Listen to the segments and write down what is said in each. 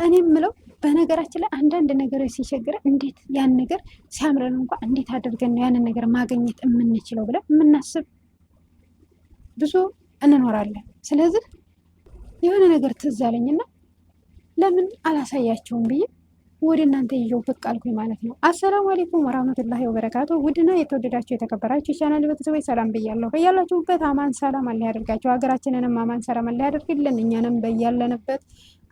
እኔ የምለው በነገራችን ላይ አንዳንድ ነገሮች ሲቸግረ እንዴት ያን ነገር ሲያምረን እንኳ እንዴት አድርገን ነው ያንን ነገር ማግኘት የምንችለው ብለን የምናስብ ብዙ እንኖራለን። ስለዚህ የሆነ ነገር ትዝ አለኝና ለምን አላሳያቸውም ብዬ ወደ እናንተ ይዤው ብቅ አልኩኝ ማለት ነው። አሰላሙ አለይኩም ወራህመቱላሂ ወበረካቱ። ውድና የተወደዳችሁ የተከበራችሁ ቻናል ቤተሰቦች ሰላም ብያለሁ። በያላችሁበት አማን ሰላም አለ ያደርጋችሁ። ሀገራችንንም አማን ሰላም አለ ያደርግልን። እኛንም በያለንበት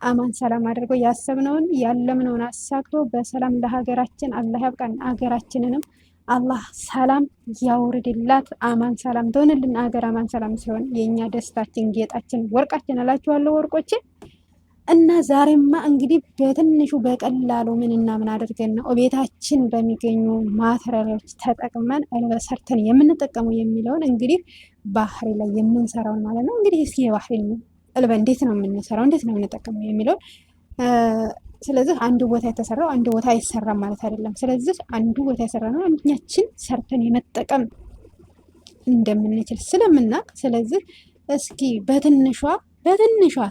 አማን ሰላም አድርጎ ያሰብነውን ያለምነውን አሳክቶ በሰላም ለሀገራችን አላህ ያብቃን። ሀገራችንንም አላህ ሰላም ያውርድላት። አማን ሰላም ትሆንልን። ሀገር አማን ሰላም ሲሆን የእኛ ደስታችን፣ ጌጣችን፣ ወርቃችን እላችኋለሁ ወርቆቼ። እና ዛሬማ እንግዲህ በትንሹ በቀላሉ ምንና ምን አድርገን ነው ቤታችን በሚገኙ ማቴሪያሎች ተጠቅመን ሰርተን የምንጠቀመው የሚለውን እንግዲህ ባህሪ ላይ የምንሰራውን ማለት ነው። እንግዲህ እስኪ የባህሪ እልበ እንዴት ነው የምንሰራው፣ እንዴት ነው የምንጠቀመው የሚለውን ስለዚህ አንዱ ቦታ የተሰራው አንዱ ቦታ አይሰራም ማለት አይደለም። ስለዚህ አንዱ ቦታ የሰራ ነው አንኛችን ሰርተን የመጠቀም እንደምንችል ስለምናቅ፣ ስለዚህ እስኪ በትንሿ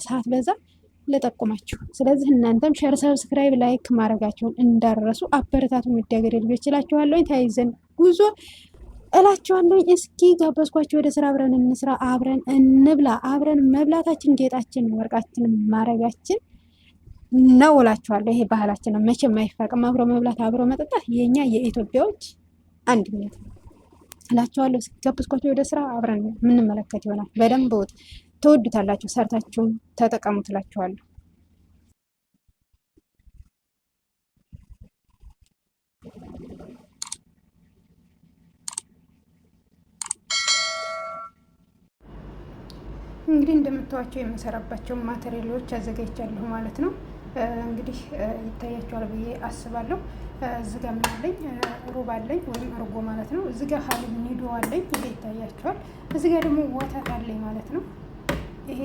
ሰዓት በዛ ለጠቁማችሁ። ስለዚህ እናንተም ሸር፣ ሰብስክራይብ፣ ላይክ ማድረጋችሁን እንዳረሱ አበረታቱ። የሚደገደ ልጆች እላችኋለሁ። ተያይዘን ጉዞ እላችኋለሁ። እስኪ ጋበዝኳችሁ ወደ ስራ። አብረን እንስራ፣ አብረን እንብላ። አብረን መብላታችን ጌጣችን፣ ወርቃችን ማረጋችን ነው እላችኋለሁ። ይሄ ባህላችን ነው፣ መቼም አይፋቅም። አብሮ መብላት አብሮ መጠጣት የኛ የኢትዮጵያዎች አንድነት ነው እላችኋለሁ። እስኪ ጋበዝኳችሁ ወደ ስራ። አብረን የምንመለከት ይሆናል። በደንብ ትወዱታላችሁ፣ ሰርታችሁም ተጠቀሙ ትላችኋለሁ። እንግዲህ እንደምታዋቸው የምሰራባቸውን ማቴሪያሎች አዘጋጅቻለሁ ማለት ነው። እንግዲህ ይታያቸዋል ብዬ አስባለሁ። እዚህ ጋር ምን አለኝ? ሩብ አለኝ ወይም እርጎ ማለት ነው። እዚህ ጋር ሀሊብ ኒዶ አለኝ፣ ይሄ ይታያቸዋል። እዚህ ጋር ደግሞ ወተት አለኝ ማለት ነው። ይሄ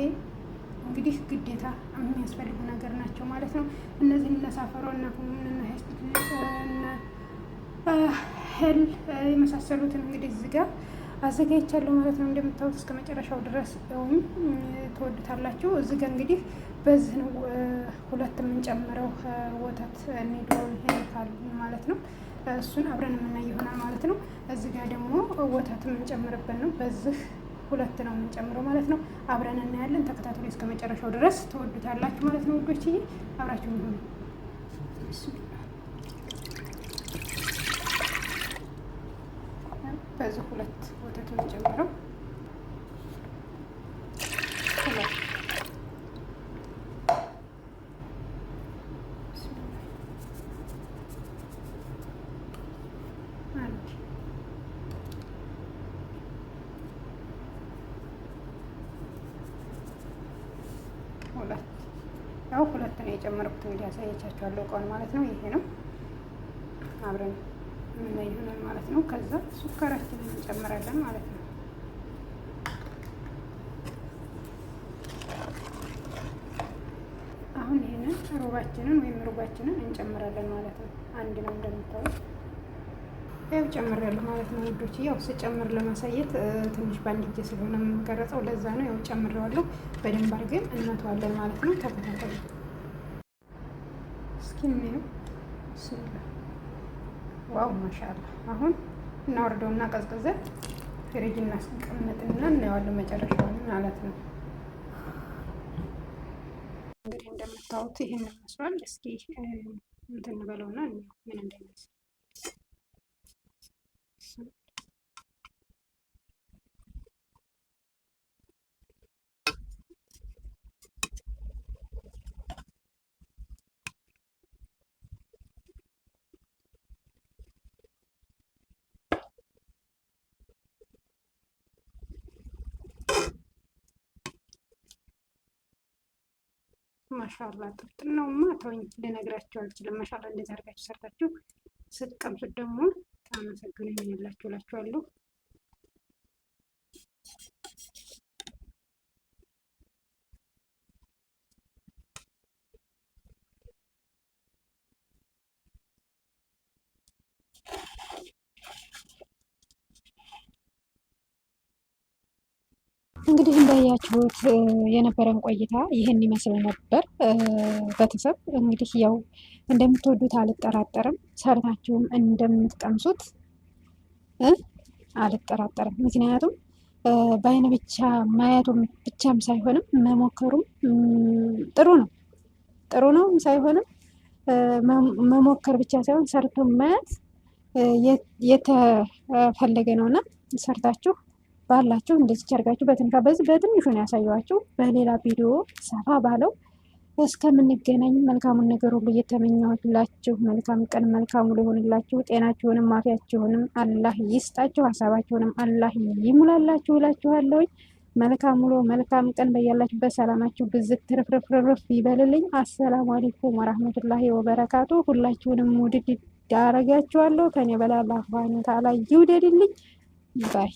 እንግዲህ ግዴታ የሚያስፈልጉ ነገር ናቸው ማለት ነው። እነዚህ እነሳፈሮ እና ህል የመሳሰሉትን እንግዲህ እዚህ ጋር አዘጋጅቻለሁ ማለት ነው። እንደምታዩት እስከ መጨረሻው ድረስ ትወዱታላችሁ። እዚህ ጋር እንግዲህ በዚህ ነው ሁለት የምንጨምረው ወተት ኒዶውን ሄልካል ማለት ነው። እሱን አብረን የምናይ ይሆናል ማለት ነው። እዚህ ጋር ደግሞ ወተት የምንጨምርበት ነው። በዚህ ሁለት ነው የምንጨምረው ማለት ነው። አብረን እናያለን። ተከታተሉ እስከ መጨረሻው ድረስ ትወዱታላችሁ ማለት ነው። ውዶችዬ አብራችሁ ሆኑ። በዚህ ሁለት ወተት የምንጨምረው ሁለት ነው የጨመርኩት። እንግዲህ ያሳየቻችኋለሁ እቃውን ማለት ነው። ይሄ ነው አብረን የምናይ ይሆናል ማለት ነው። ከዛ ሱካራችንን እንጨምራለን ማለት ነው። አሁን ይሄንን ሩባችንን ወይም ሩባችንን እንጨምራለን ማለት ነው። አንድ ነው እንደምታዩት ያው ጨምሬያለሁ ማለት ነው ውዶች። ያው ስጨምር ለማሳየት ትንሽ ባንድ እጄ ስለሆነ የምቀረጸው ለዛ ነው። ያው ጨምሬዋለሁ። በደንብ አድርገን እናተዋለን ማለት ነው። ተከታተሉ እስኪ እንየው። ዋው ማሻአላ። አሁን እናወርደውና ቀዝቅዘን ፍሪጅ እናስቀምጥና እናየዋለን መጨረሻውን ማለት ነው። እንግዲህ እንደምታዩት ይሄን መስሏል። እስኪ እንትን እንበለውና ምን እንደሚመስል ማሻአላ ጥፍጥን ነውማ ተወኝ፣ ልነግራችሁ አልችልም። ማሻአላ እንደዚህ አድርጋችሁ ሰርታችሁ ስትቀምሱት ደግሞ ታመሰግኑኛላችሁ እላችኋለሁ። እንግዲህ እንዳያችሁት የነበረን ቆይታ ይህን ይመስል ነበር። ቤተሰብ እንግዲህ ያው እንደምትወዱት አልጠራጠርም፣ ሰርታችሁም እንደምትቀምሱት አልጠራጠርም። ምክንያቱም በአይን ብቻ ማየቱም ብቻም ሳይሆንም መሞከሩም ጥሩ ነው ሳይሆንም መሞከር ብቻ ሳይሆን ሰርቶ ማየት የተፈለገ ነውና ሰርታችሁ ባላችሁ እንደዚህ ቸርጋችሁ በትንሹ ነው ያሳየኋችሁ። በሌላ ቪዲዮ ሰፋ ባለው እስከምንገናኝ መልካሙን ነገር ሁሉ እየተመኘሁላችሁ መልካም ቀን መልካሙ ሊሆንላችሁ፣ ጤናችሁንም ማፊያችሁንም አላህ ይስጣችሁ፣ ሀሳባችሁንም አላህ ይሙላላችሁ እላችኋለሁኝ። መልካም ውሎ መልካም ቀን በያላችሁበት ሰላማችሁ ብዝት ትርፍርፍርፍ ይበልልኝ። አሰላሙ አለይኩም ወራህመቱላሂ ወበረካቱ። ሁላችሁንም ውድድ ዳረጋችኋለሁ። ከኔ በላይ አላህ ሱብሃነሁ ወተዓላ ይውደድልኝ ባይ